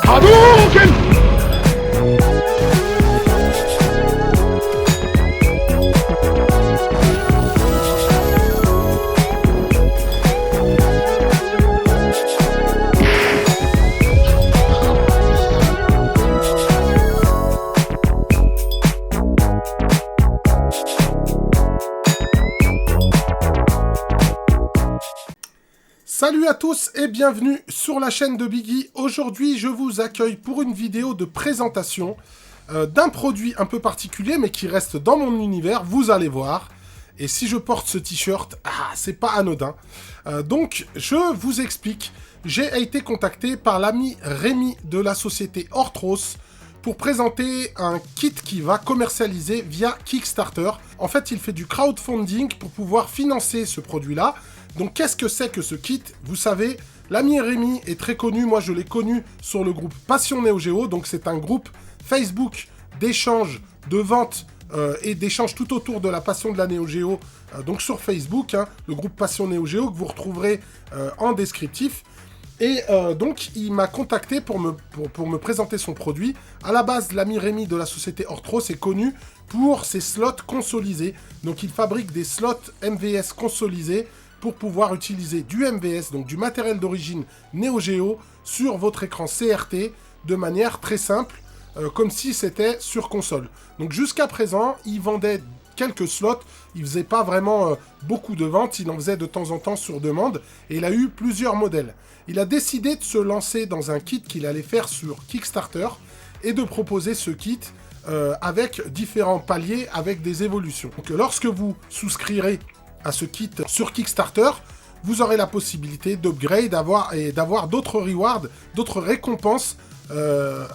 Hadouken! Salut à tous et bienvenue sur la chaîne de Biggy. Aujourd'hui, je vous accueille pour une vidéo de présentation d'un produit un peu particulier, mais qui reste dans mon univers, vous allez voir. Et si je porte ce t-shirt, c'est pas anodin. Donc, je vous explique. J'ai été contacté par l'ami Rémi de la société Orthros pour présenter un kit qui va commercialiser via Kickstarter. En fait, il fait du crowdfunding pour pouvoir financer ce produit-là. Donc, qu'est-ce que c'est que ce kit? Vous savez, l'ami Rémi est très connu. Moi, je l'ai connu sur le groupe Passion Neo Geo. Donc, c'est un groupe Facebook d'échange, de vente et d'échange tout autour de la passion de la Neo Geo. Donc, sur Facebook, le groupe Passion Neo Geo que vous retrouverez en descriptif. Et donc, il m'a contacté pour me présenter son produit. À la base, l'ami Rémi de la société Orthros est connu pour ses slots consolisés. Donc, il fabrique des slots MVS consolisés pour pouvoir utiliser du MVS, donc du matériel d'origine Neo Geo, sur votre écran CRT de manière très simple, comme si c'était sur console. Donc jusqu'à présent, il vendait quelques slots, il faisait pas vraiment beaucoup de ventes, il en faisait de temps en temps sur demande, et il a eu plusieurs modèles. Il a décidé de se lancer dans un kit qu'il allait faire sur Kickstarter, et de proposer ce kit avec différents paliers, avec des évolutions. Donc lorsque vous souscrirez à ce kit sur Kickstarter, vous aurez la possibilité d'upgrade et d'avoir d'autres rewards, d'autres récompenses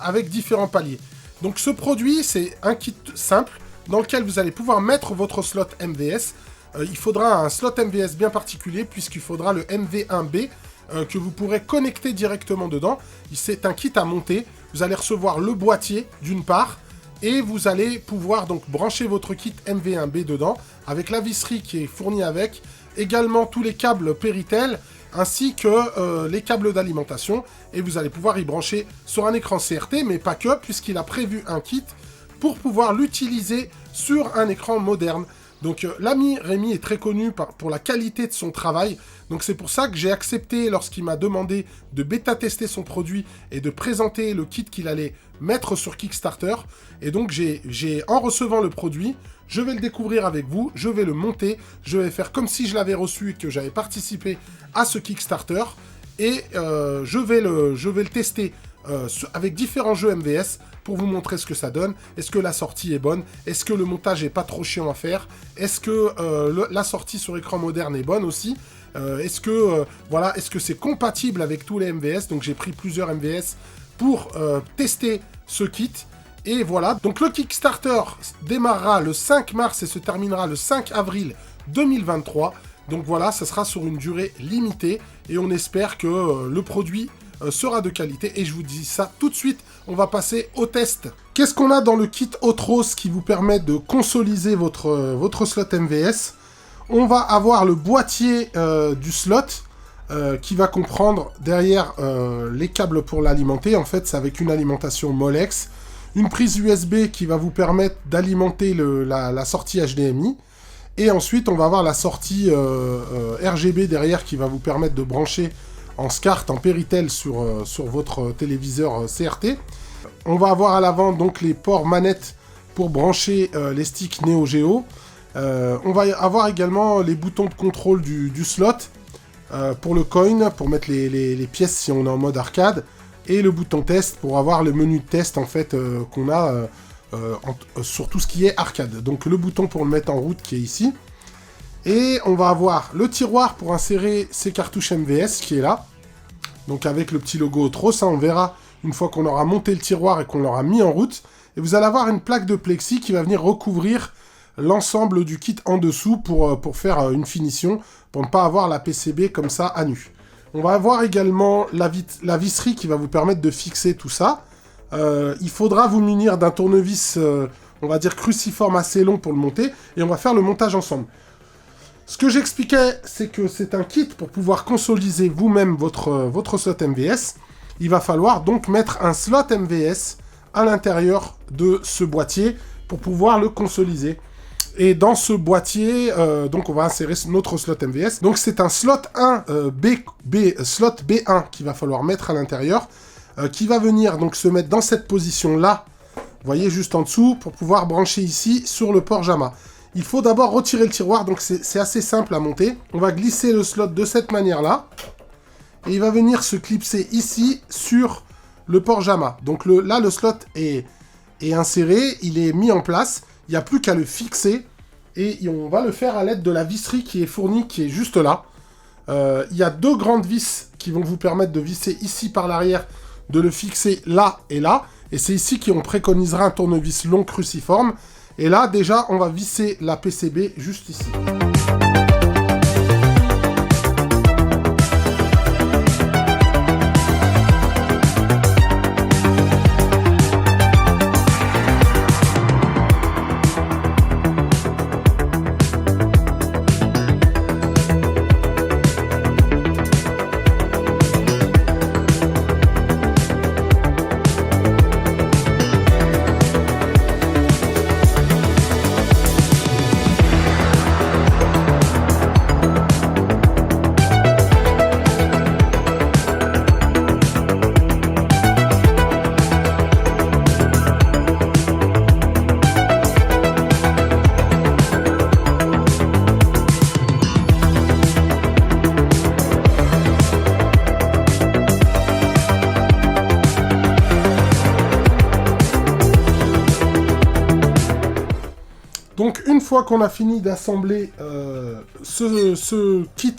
avec différents paliers. Donc ce produit, c'est un kit simple dans lequel vous allez pouvoir mettre votre slot MVS. Il faudra un slot MVS bien particulier puisqu'il faudra le MV1B que vous pourrez connecter directement dedans. C'est un kit à monter. Vous allez recevoir le boîtier d'une part, et vous allez pouvoir donc brancher votre kit MV1B dedans, avec la visserie qui est fournie avec, également tous les câbles Péritel, ainsi que les câbles d'alimentation, et vous allez pouvoir y brancher sur un écran CRT, mais pas que, puisqu'il a prévu un kit pour pouvoir l'utiliser sur un écran moderne. Donc l'ami Rémi est très connu pour la qualité de son travail, donc c'est pour ça que j'ai accepté lorsqu'il m'a demandé de bêta-tester son produit et de présenter le kit qu'il allait mettre sur Kickstarter. Et donc en recevant le produit, je vais le découvrir avec vous, je vais le monter, je vais faire comme si je l'avais reçu et que j'avais participé à ce Kickstarter, et je vais le tester avec différents jeux MVS pour vous montrer ce que ça donne. Est-ce que la sortie est bonne? Est-ce que le montage est pas trop chiant à faire? Est-ce que la sortie sur écran moderne est bonne aussi? Est-ce que c'est compatible avec tous les MVS? Donc j'ai pris plusieurs MVS pour tester ce kit. Et voilà, donc le Kickstarter démarrera le 5 mars et se terminera le 5 avril 2023. Donc voilà, ça sera sur une durée limitée et on espère que le produit sera de qualité, et je vous dis ça tout de suite. On va passer au test. Qu'est-ce qu'on a dans le kit Orthros qui vous permet de consoliser votre slot MVS? On va avoir le boîtier du slot qui va comprendre derrière les câbles pour l'alimenter. En fait, c'est avec une alimentation Molex, une prise USB qui va vous permettre d'alimenter la sortie HDMI, et ensuite on va avoir la sortie RGB derrière qui va vous permettre de brancher en SCART, en Péritel sur votre téléviseur CRT. On va avoir à l'avant donc les ports manettes pour brancher les sticks Neo Geo. On va avoir également les boutons de contrôle du slot pour le coin, pour mettre les pièces si on est en mode arcade, et le bouton test pour avoir le menu de test en fait qu'on a sur tout ce qui est arcade. Donc le bouton pour le mettre en route qui est ici. Et on va avoir le tiroir pour insérer ces cartouches MVS qui est là. Donc avec le petit logo Orthros, ça on verra une fois qu'on aura monté le tiroir et qu'on l'aura mis en route. Et vous allez avoir une plaque de plexi qui va venir recouvrir l'ensemble du kit en dessous pour faire une finition, pour ne pas avoir la PCB comme ça à nu. On va avoir également la visserie qui va vous permettre de fixer tout ça. Il faudra vous munir d'un tournevis, on va dire cruciforme assez long pour le monter, et on va faire le montage ensemble. Ce que j'expliquais, c'est que c'est un kit pour pouvoir consoliser vous-même votre slot MVS. il va falloir donc mettre un slot MVS à l'intérieur de ce boîtier pour pouvoir le consolider. Et dans ce boîtier, donc on va insérer notre slot MVS. Donc c'est un slot 1 slot B1 qu'il va falloir mettre à l'intérieur, qui va venir donc se mettre dans cette position-là, vous voyez, juste en dessous, pour pouvoir brancher ici sur le port JAMA. Il faut d'abord retirer le tiroir, donc c'est assez simple à monter. On va glisser le slot de cette manière-là, et il va venir se clipser ici sur le port JAMA. Donc là, le slot est inséré, il est mis en place. Il n'y a plus qu'à le fixer et on va le faire à l'aide de la visserie qui est fournie, qui est juste là. Il y a 2 grandes vis qui vont vous permettre de visser ici par l'arrière, de le fixer là et là. Et c'est ici qu'on préconisera un tournevis long cruciforme. Et là, déjà, on va visser la PCB juste ici. Donc une fois qu'on a fini d'assembler ce kit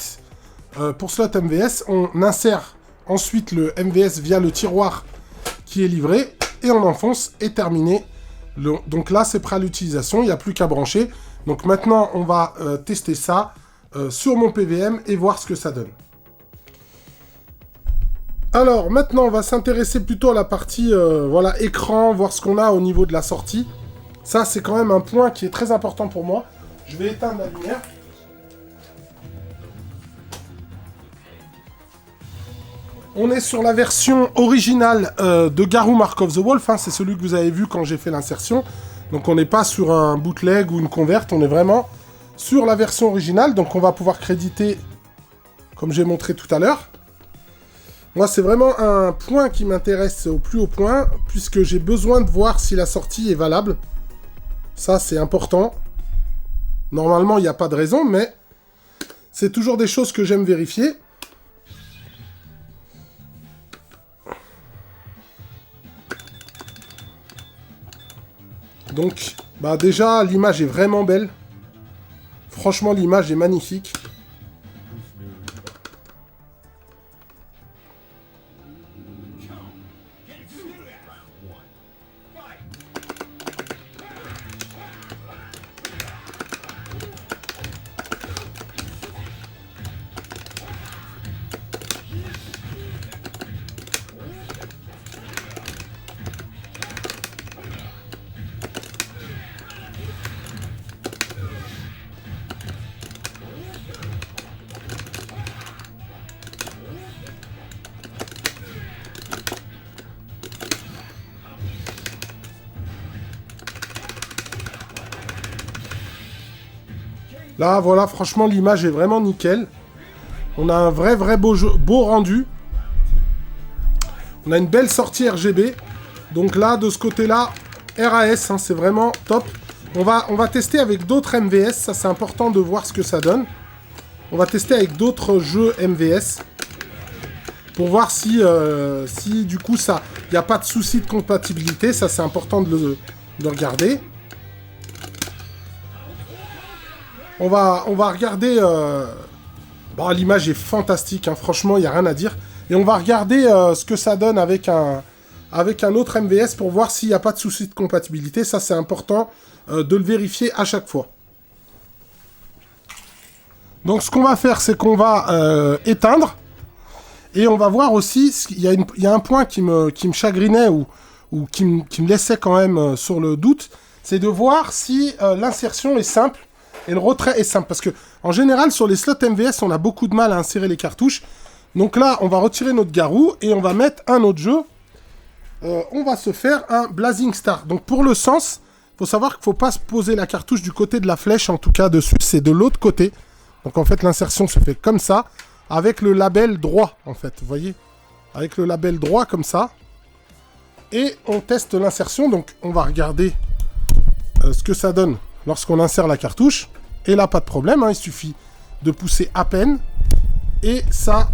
pour slot MVS, on insère ensuite le MVS via le tiroir qui est livré et on enfonce et terminé. Donc là c'est prêt à l'utilisation, il n'y a plus qu'à brancher. Donc maintenant on va tester ça sur mon PVM et voir ce que ça donne. Alors maintenant on va s'intéresser plutôt à la partie voilà, écran, voir ce qu'on a au niveau de la sortie. Ça, c'est quand même un point qui est très important pour moi. Je vais éteindre la lumière. On est sur la version originale de Garou Mark of the Wolf. Hein, c'est celui que vous avez vu quand j'ai fait l'insertion. Donc on n'est pas sur un bootleg ou une convert. On est vraiment sur la version originale. Donc on va pouvoir créditer, comme j'ai montré tout à l'heure. Moi, c'est vraiment un point qui m'intéresse au plus haut point, puisque j'ai besoin de voir si la sortie est valable. Ça, c'est important. Normalement, il n'y a pas de raison, mais c'est toujours des choses que j'aime vérifier. Donc, bah déjà, l'image est vraiment belle. Franchement, l'image est magnifique. Là, voilà, franchement, l'image est vraiment nickel. On a un vrai beau rendu. On a une belle sortie RGB. Donc là, de ce côté-là, RAS, hein, c'est vraiment top. On va tester avec d'autres MVS. Ça, c'est important de voir ce que ça donne. On va tester avec d'autres jeux MVS. Pour voir si du coup, il n'y a pas de souci de compatibilité. Ça, c'est important de le regarder. On va regarder... Bon, l'image est fantastique, hein, franchement, il n'y a rien à dire. Et on va regarder ce que ça donne avec un autre MVS pour voir s'il n'y a pas de souci de compatibilité. Ça, c'est important de le vérifier à chaque fois. Donc, ce qu'on va faire, c'est qu'on va éteindre. Et on va voir aussi, il y a un point qui me chagrinait ou qui me laissait quand même sur le doute. C'est de voir si l'insertion est simple. Et le retrait est simple, parce que en général, sur les slots MVS, on a beaucoup de mal à insérer les cartouches. Donc là, on va retirer notre garou et on va mettre un autre jeu. On va se faire un Blazing Star. Donc pour le sens, il faut savoir qu'il ne faut pas se poser la cartouche du côté de la flèche, en tout cas dessus, c'est de l'autre côté. Donc en fait, l'insertion se fait comme ça, avec le label droit, en fait, vous voyez? Avec le label droit comme ça. Et on teste l'insertion, donc on va regarder ce que ça donne lorsqu'on insère la cartouche. Et là, pas de problème, hein, il suffit de pousser à peine. Et ça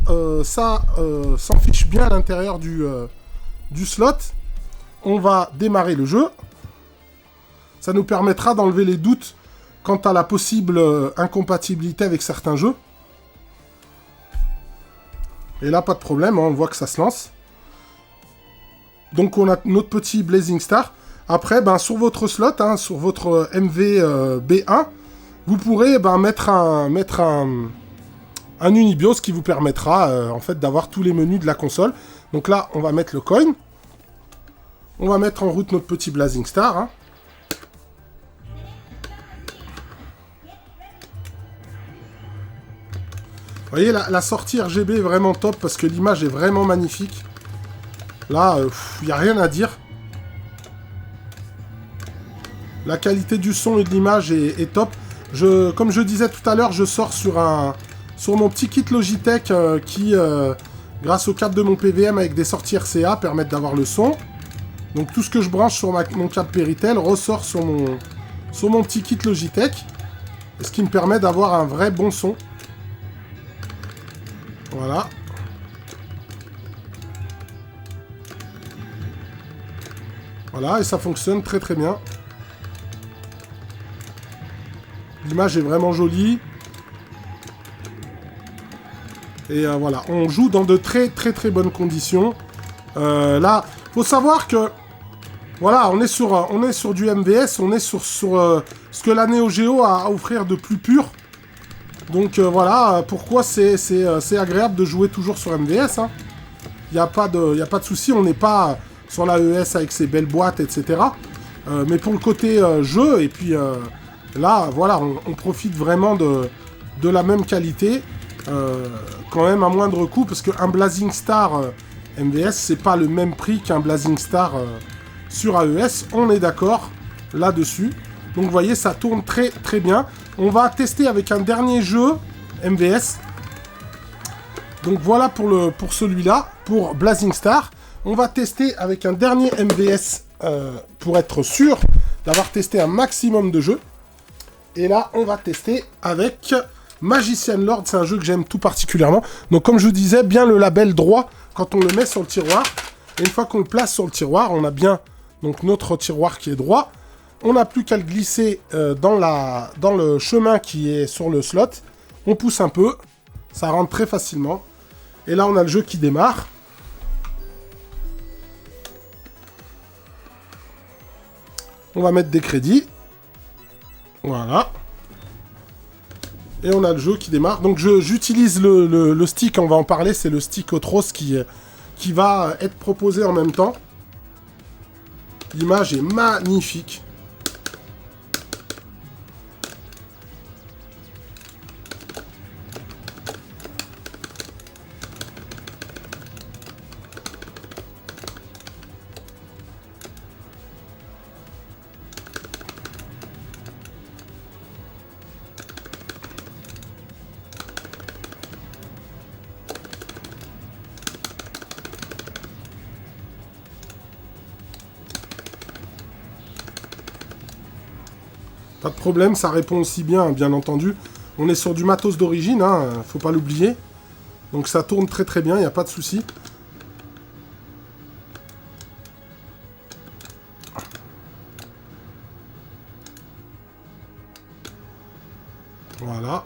s'enfiche bien à l'intérieur du slot. On va démarrer le jeu. Ça nous permettra d'enlever les doutes quant à la possible incompatibilité avec certains jeux. Et là, pas de problème, hein, on voit que ça se lance. Donc on a notre petit Blazing Star. Après, ben, sur votre slot, hein, sur votre MV B1, vous pourrez mettre un Unibios qui vous permettra en fait d'avoir tous les menus de la console. Donc là, on va mettre le coin. On va mettre en route notre petit Blazing Star. Hein. Vous voyez, la sortie RGB est vraiment top parce que l'image est vraiment magnifique. Là, il n'y a rien à dire. La qualité du son et de l'image est top. Comme je disais tout à l'heure, je sors sur mon petit kit Logitech qui, grâce au câble de mon PVM avec des sorties RCA, permettent d'avoir le son. Donc tout ce que je branche sur mon câble Péritel ressort sur mon petit kit Logitech. Ce qui me permet d'avoir un vrai bon son. Voilà. Voilà, et ça fonctionne très très bien. L'image est vraiment jolie. Et voilà, on joue dans de très très très bonnes conditions. Là, faut savoir que voilà, on est sur du MVS, on est sur ce que la Neo Geo a à offrir de plus pur. Donc voilà, pourquoi c'est agréable de jouer toujours sur MVS. Hein. Y a pas de souci, on n'est pas sur la ES avec ses belles boîtes, etc. Mais pour le côté jeu, et puis là, voilà, on profite vraiment de la même qualité, quand même à moindre coût, parce qu'un Blazing Star MVS, c'est pas le même prix qu'un Blazing Star sur AES, on est d'accord là-dessus. Donc vous voyez, ça tourne très très bien. On va tester avec un dernier jeu MVS. Donc voilà pour celui-là, pour Blazing Star. On va tester avec un dernier MVS pour être sûr d'avoir testé un maximum de jeux. Et là, on va tester avec Magician Lord. C'est un jeu que j'aime tout particulièrement. Donc comme je vous disais, bien le label droit quand on le met sur le tiroir. Et une fois qu'on le place sur le tiroir, on a bien donc notre tiroir qui est droit. On n'a plus qu'à le glisser dans le chemin qui est sur le slot. On pousse un peu. Ça rentre très facilement. Et là, on a le jeu qui démarre. On va mettre des crédits. Voilà. Et on a le jeu qui démarre. Donc j'utilise le stick, on va en parler. C'est le stick Otros qui va être proposé en même temps. L'image est magnifique. Pas de problème, ça répond aussi bien, bien entendu. On est sur du matos d'origine, hein, faut pas l'oublier. Donc ça tourne très très bien, il n'y a pas de souci. Voilà.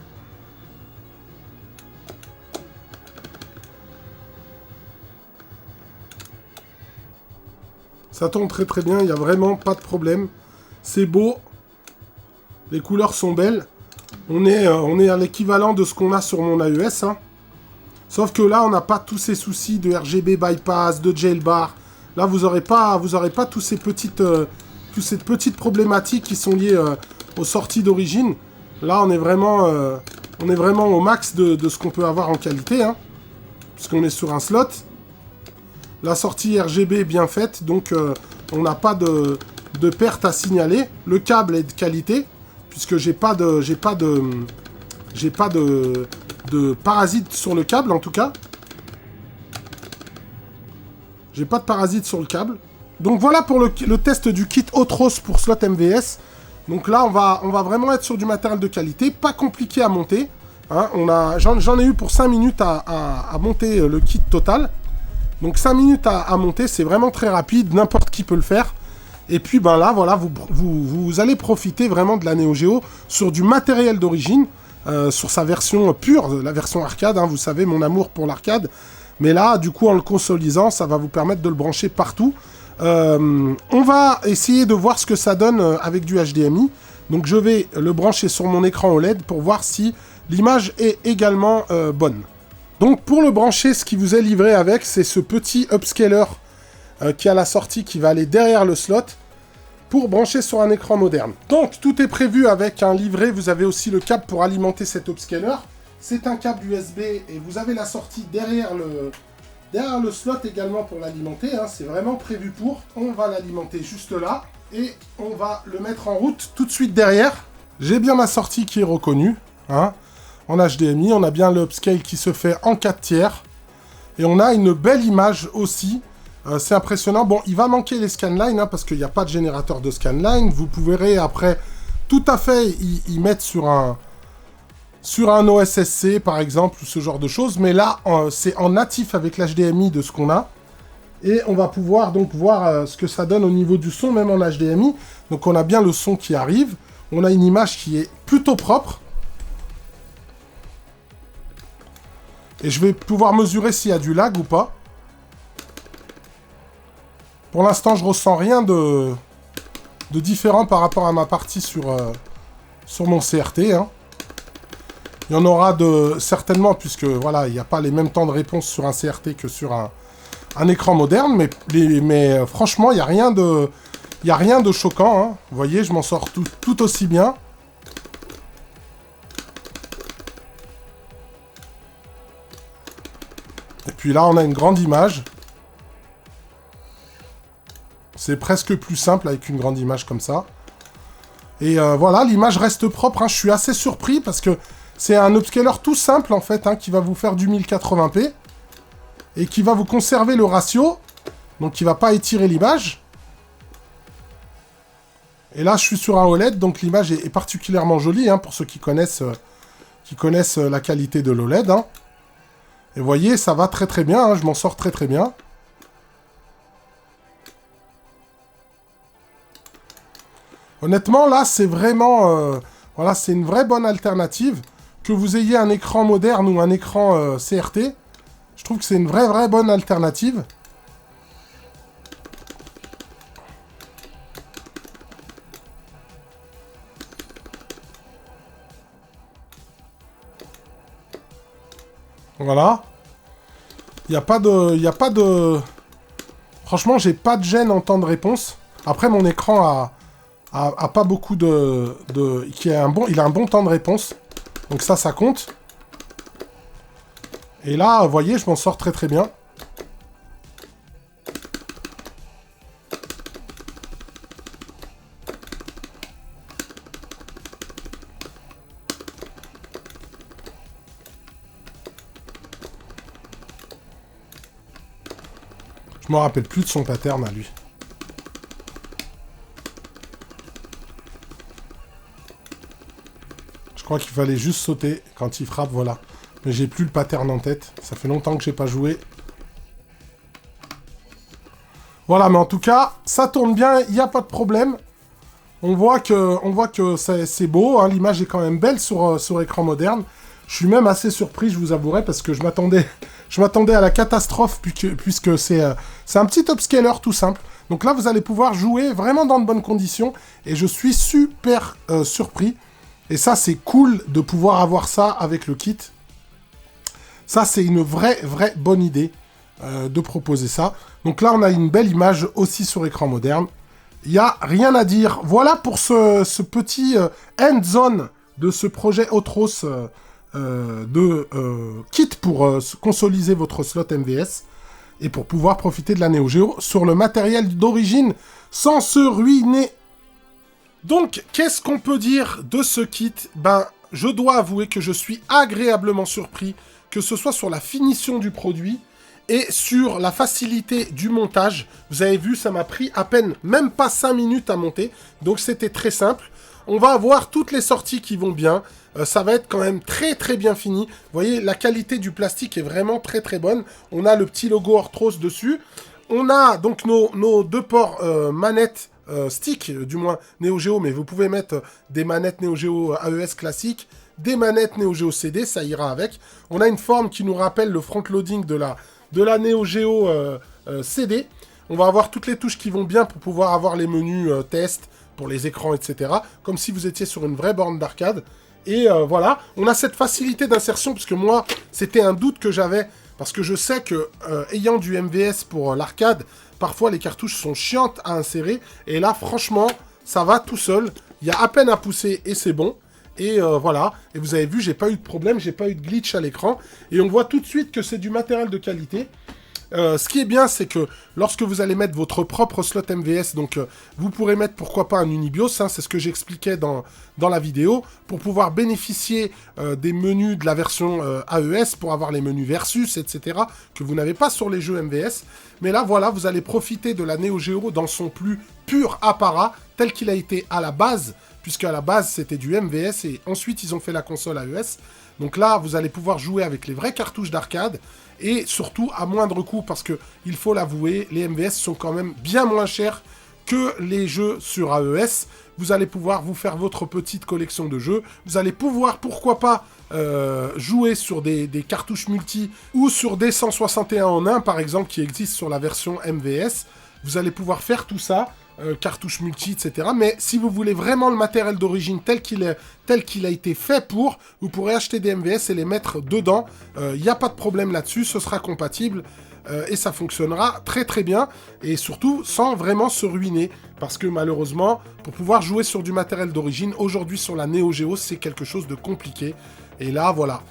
Ça tourne très très bien, il n'y a vraiment pas de problème. C'est beau. Les couleurs sont belles. On est à l'équivalent de ce qu'on a sur mon AES. Hein. Sauf que là, on n'a pas tous ces soucis de RGB bypass, de jailbar. Là, vous n'aurez pas toutes ces petites problématiques qui sont liées aux sorties d'origine. Là, on est vraiment au max de ce qu'on peut avoir en qualité. Hein. puisqu'on est sur un slot. La sortie RGB est bien faite, donc on n'a pas de perte à signaler. Le câble est de qualité, puisque j'ai pas de parasites sur le câble, en tout cas. J'ai pas de parasites sur le câble. Donc voilà pour le test du kit Otros pour slot MVS. Donc là, on va vraiment être sur du matériel de qualité, pas compliqué à monter. Hein, j'en ai eu pour 5 minutes à monter le kit total. Donc 5 minutes à monter, c'est vraiment très rapide, n'importe qui peut le faire. Et puis ben là, voilà, vous allez profiter vraiment de la Neo Geo sur du matériel d'origine, sur sa version pure, la version arcade, hein, vous savez mon amour pour l'arcade. Mais là, du coup, en le consolisant, ça va vous permettre de le brancher partout. On va essayer de voir ce que ça donne avec du HDMI. Donc je vais le brancher sur mon écran OLED pour voir si l'image est également bonne. Donc pour le brancher, ce qui vous est livré avec, c'est ce petit upscaler qui a la sortie qui va aller derrière le slot pour brancher sur un écran moderne. Donc tout est prévu avec un livret, vous avez aussi le câble pour alimenter cet upscaler. C'est un câble USB et vous avez la sortie derrière le slot également pour l'alimenter, hein, c'est vraiment prévu pour. On va l'alimenter juste là et on va le mettre en route tout de suite derrière. J'ai bien ma sortie qui est reconnue, hein. En HDMI, on a bien le upscale qui se fait en 4 tiers. Et on a une belle image aussi. C'est impressionnant. Bon, il va manquer les scanlines, hein, parce qu'il n'y a pas de générateur de scanline. Vous pourrez après tout à fait y mettre sur un OSSC, par exemple, ou ce genre de choses. Mais là, c'est en natif avec l'HDMI de ce qu'on a. Et on va pouvoir donc voir ce que ça donne au niveau du son, même en HDMI. Donc on a bien le son qui arrive. On a une image qui est plutôt propre. Et je vais pouvoir mesurer s'il y a du lag ou pas. Pour l'instant, je ressens rien de différent par rapport à ma partie sur mon CRT. Hein. Il y en aura certainement, puisque voilà, il n'y a pas les mêmes temps de réponse sur un CRT que sur un écran moderne. Mais franchement, il n'y a rien de choquant. Hein. Vous voyez, je m'en sors tout aussi bien. Et puis là, on a une grande image. C'est presque plus simple avec une grande image comme ça. Et voilà, l'image reste propre. Hein. Je suis assez surpris parce que c'est un upscaler tout simple en fait, hein, qui va vous faire du 1080p. Et qui va vous conserver le ratio. Donc qui ne va pas étirer l'image. Et là, je suis sur un OLED, donc l'image est particulièrement jolie, hein, pour ceux qui connaissent la qualité de l'OLED. Hein. Et vous voyez, ça va très très bien, hein, je m'en sors très très bien. Honnêtement, là, c'est vraiment... voilà, c'est une vraie bonne alternative. Que vous ayez un écran moderne ou un écran CRT, je trouve que c'est une vraie bonne alternative. Voilà. Il n'y a pas de... Franchement, j'ai pas de gêne en temps de réponse. Après, mon écran a pas beaucoup il a un bon temps de réponse. Donc ça compte. Et là, vous voyez, je m'en sors très très bien. Je me rappelle plus de son pattern à lui. Je crois qu'il fallait juste sauter quand il frappe, voilà. Mais j'ai plus le pattern en tête. Ça fait longtemps que j'ai pas joué. Voilà, mais en tout cas, ça tourne bien, il n'y a pas de problème. On voit que c'est beau, hein, l'image est quand même belle sur écran moderne. Je suis même assez surpris, je vous avouerai, parce que je m'attendais à la catastrophe, puisque c'est un petit upscaler tout simple. Donc là, vous allez pouvoir jouer vraiment dans de bonnes conditions, et je suis super surpris. Et ça, c'est cool de pouvoir avoir ça avec le kit. Ça, c'est une vraie bonne idée de proposer ça. Donc là, on a une belle image aussi sur écran moderne. Il n'y a rien à dire. Voilà pour ce petit end-zone de ce projet Otros kit pour consolider votre slot MVS et pour pouvoir profiter de la Neo Geo sur le matériel d'origine sans se ruiner. Donc, qu'est-ce qu'on peut dire de ce kit? Ben, je dois avouer que je suis agréablement surpris, que ce soit sur la finition du produit et sur la facilité du montage. Vous avez vu, ça m'a pris à peine, même pas 5 minutes à monter, donc c'était très simple. On va avoir toutes les sorties qui vont bien, ça va être quand même très très bien fini. Vous voyez, la qualité du plastique est vraiment très très bonne. On a le petit logo Orthros dessus. On a donc nos deux ports manettes stick, du moins Neo Geo, mais vous pouvez mettre des manettes Neo Geo AES classiques, des manettes Neo Geo CD, ça ira avec. On a une forme qui nous rappelle le front-loading de la Neo Geo CD. On va avoir toutes les touches qui vont bien pour pouvoir avoir les menus test, pour les écrans, etc. Comme si vous étiez sur une vraie borne d'arcade. Et voilà, on a cette facilité d'insertion, parce que moi, c'était un doute que j'avais, parce que je sais que, ayant du MVS pour l'arcade, parfois les cartouches sont chiantes à insérer, et là, franchement, ça va tout seul. Il y a à peine à pousser, et c'est bon. Et voilà, et vous avez vu, j'ai pas eu de problème, j'ai pas eu de glitch à l'écran, et on voit tout de suite que c'est du matériel de qualité. Ce qui est bien, c'est que lorsque vous allez mettre votre propre slot MVS, donc vous pourrez mettre pourquoi pas un Unibios, hein, c'est ce que j'expliquais dans la vidéo, pour pouvoir bénéficier des menus de la version AES, pour avoir les menus Versus, etc., que vous n'avez pas sur les jeux MVS. Mais là, voilà, vous allez profiter de la Neo Geo dans son plus pur apparat, tel qu'il a été à la base, puisque à la base, c'était du MVS, et ensuite, ils ont fait la console AES. Donc là, vous allez pouvoir jouer avec les vraies cartouches d'arcade, et surtout à moindre coût, parce que, il faut l'avouer, les MVS sont quand même bien moins chers que les jeux sur AES. Vous allez pouvoir vous faire votre petite collection de jeux. Vous allez pouvoir, pourquoi pas, jouer sur des cartouches multi, ou sur des 161 en 1, par exemple, qui existent sur la version MVS. Vous allez pouvoir faire tout ça, cartouches multi, etc. Mais si vous voulez vraiment le matériel d'origine tel qu'il a été fait pour, vous pourrez acheter des MVS et les mettre dedans. Il n'y a pas de problème là-dessus, ce sera compatible et ça fonctionnera très très bien. Et surtout, sans vraiment se ruiner. Parce que malheureusement, pour pouvoir jouer sur du matériel d'origine, aujourd'hui sur la Neo Geo, c'est quelque chose de compliqué. Et là, voilà,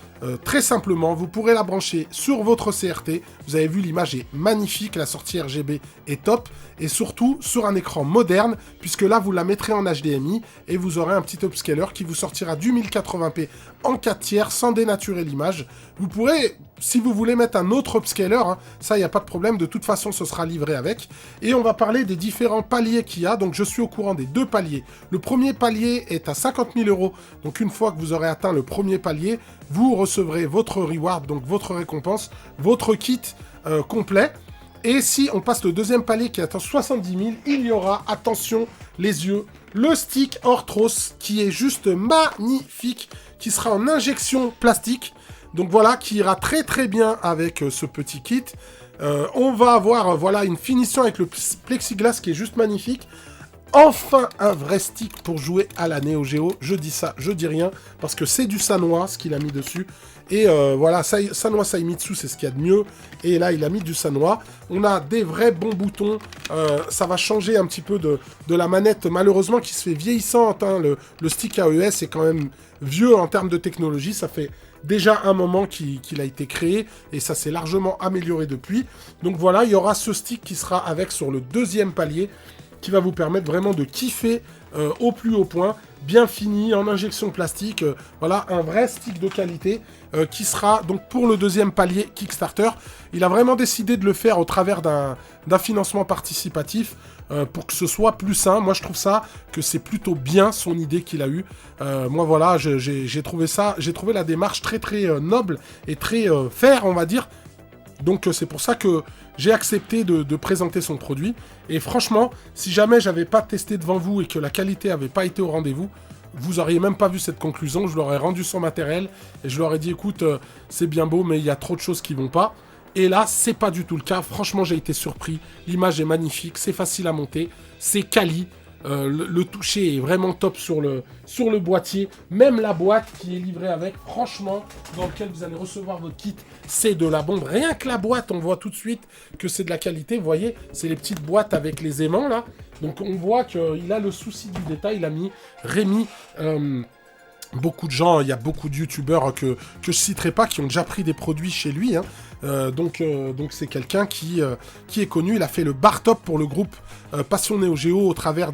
très simplement, vous pourrez la brancher sur votre CRT. Vous avez vu, l'image est magnifique, la sortie RGB est top. Et surtout, sur un écran moderne, puisque là, vous la mettrez en HDMI et vous aurez un petit upscaler qui vous sortira du 1080p en 4 tiers sans dénaturer l'image. Vous pourrez, si vous voulez mettre un autre upscaler, hein, ça, il n'y a pas de problème. De toute façon, ce sera livré avec. Et on va parler des différents paliers qu'il y a. Donc, je suis au courant des deux paliers. Le premier palier est à 50 000 €. Donc, une fois que vous aurez atteint le premier palier, vous recevrez votre reward, donc votre récompense, votre kit complet. Et si on passe le deuxième palier qui est à 70 000, il y aura, attention les yeux, le stick Orthros qui est juste magnifique, qui sera en injection plastique. Donc voilà, qui ira très très bien avec ce petit kit. On va avoir voilà, une finition avec le plexiglas qui est juste magnifique. Enfin un vrai stick pour jouer à la Neo Geo. Je dis ça, je dis rien, parce que c'est du Sanwa ce qu'il a mis dessus. Et voilà, Sanwa Saimitsu, c'est ce qu'il y a de mieux. Et là, il a mis du Sanwa. On a des vrais bons boutons. Ça va changer un petit peu de la manette, malheureusement, qui se fait vieillissante. Hein. Le stick AES est quand même vieux en termes de technologie. Ça fait déjà un moment qu'il a été créé. Et ça s'est largement amélioré depuis. Donc voilà, il y aura ce stick qui sera avec sur le deuxième palier, qui va vous permettre vraiment de kiffer au plus haut point, bien fini, en injection plastique, voilà, un vrai stick de qualité qui sera donc pour le deuxième palier Kickstarter. Il a vraiment décidé de le faire au travers d'un financement participatif pour que ce soit plus sain. Moi je trouve ça que c'est plutôt bien son idée qu'il a eue. Moi voilà, j'ai trouvé la démarche très très noble et très fair, on va dire. Donc c'est pour ça que j'ai accepté de présenter son produit. Et franchement, si jamais j'avais pas testé devant vous et que la qualité avait pas été au rendez-vous, vous auriez même pas vu cette conclusion. Je leur ai rendu son matériel et je leur ai dit, écoute, c'est bien beau, mais il y a trop de choses qui vont pas. Et là, c'est pas du tout le cas. Franchement, j'ai été surpris. L'image est magnifique, c'est facile à monter, c'est quali. Le toucher est vraiment top sur le boîtier. Même la boîte qui est livrée avec, franchement, dans lequel vous allez recevoir votre kit, c'est de la bombe. Rien que la boîte, on voit tout de suite que c'est de la qualité. Vous voyez, c'est les petites boîtes avec les aimants là. Donc on voit qu'il a le souci du détail. Il a mis Rémi beaucoup de gens, il y a beaucoup de youtubeurs que je citerai pas qui ont déjà pris des produits chez lui. Hein. Donc c'est quelqu'un qui est connu. Il a fait le bar top pour le groupe Passion Neo Geo au travers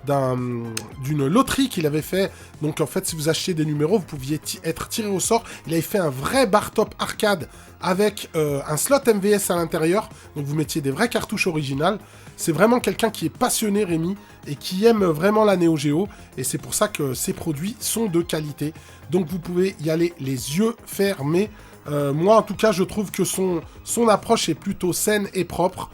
d'une loterie qu'il avait fait. Donc en fait, si vous achetez des numéros, vous pouviez être tiré au sort. Il avait fait un vrai bar top arcade avec un slot MVS à l'intérieur. Donc vous mettiez des vraies cartouches originales. C'est vraiment quelqu'un qui est passionné, Rémi, et qui aime vraiment la Neo Geo. Et c'est pour ça que ses produits sont de qualité. Donc vous pouvez y aller les yeux fermés. Moi, en tout cas, je trouve que son approche est plutôt saine et propre.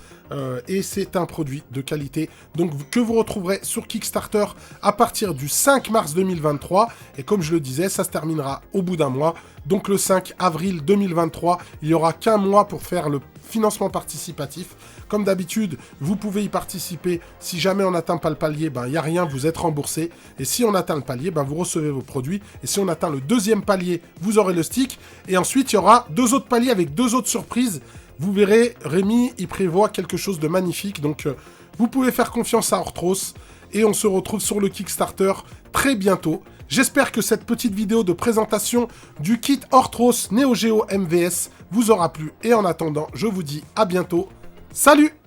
Et c'est un produit de qualité donc que vous retrouverez sur Kickstarter à partir du 5 mars 2023. Et comme je le disais, ça se terminera au bout d'un mois. Donc le 5 avril 2023, il n'y aura qu'un mois pour faire le financement participatif. Comme d'habitude, vous pouvez y participer. Si jamais on n'atteint pas le palier, il n'y a rien, vous êtes remboursé. Et si on atteint le palier, vous recevez vos produits. Et si on atteint le deuxième palier, vous aurez le stick. Et ensuite, il y aura 2 autres paliers avec 2 autres surprises. Vous verrez, Rémi, il prévoit quelque chose de magnifique. Donc, vous pouvez faire confiance à Orthros. Et on se retrouve sur le Kickstarter très bientôt. J'espère que cette petite vidéo de présentation du kit Orthros Neo Geo MVS vous aura plu. Et en attendant, je vous dis à bientôt. Salut!